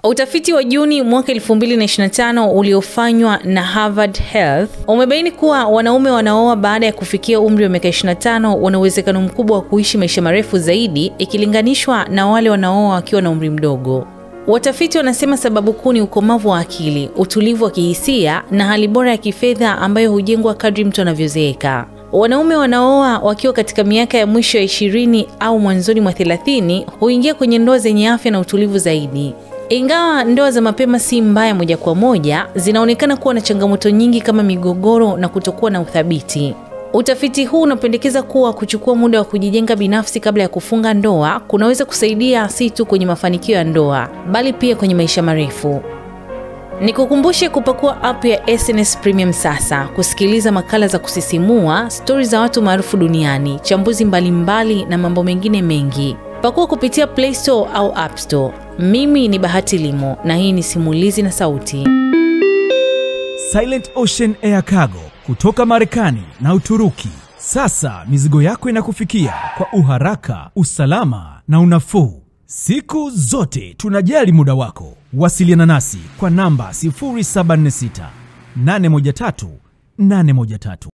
Utafiti wa Juni mwaka 2025 uliofanywa na Harvard Health umebaini kuwa wanaume wanaooa baada ya kufikia umri wa miaka 25 wana uwezekano mkubwa wa kuishi maisha marefu zaidi ikilinganishwa na wale wanaooa wakiwa na umri mdogo. Watafiti wanasema sababu kuu ni ukomavu wa akili, utulivu wa kihisia na hali bora ya kifedha ambayo hujengwa kadri mtu anavyozeeka. Wanaume wanaooa wakiwa katika miaka ya mwisho ya 20 au mwanzoni mwa 30 huingia kwenye ndoa zenye afya na utulivu zaidi. Ingawa ndoa za mapema si mbaya moja kwa moja, zinaonekana kuwa na changamoto nyingi kama migogoro na kutokuwa na uthabiti. Utafiti huu unapendekeza kuwa kuchukua muda wa kujijenga binafsi kabla ya kufunga ndoa kunaweza kusaidia si tu kwenye mafanikio ya ndoa, bali pia kwenye maisha marefu. Nikukumbushe kupakua app ya SNS Premium sasa, kusikiliza makala za kusisimua, stories za watu maarufu duniani, chambuzi mbalimbali na mambo mengine mengi. Pakua kupitia Play Store au App Store. Mimi ni Bahati Limo na hii ni Simulizi na Sauti. Silent Ocean Air Cargo kutoka Marekani na Uturuki. Sasa mizigo yako inakufikia kwa uharaka, usalama na unafuu. Siku zote tunajali muda wako. Wasiliana nasi kwa namba 0746 813 813.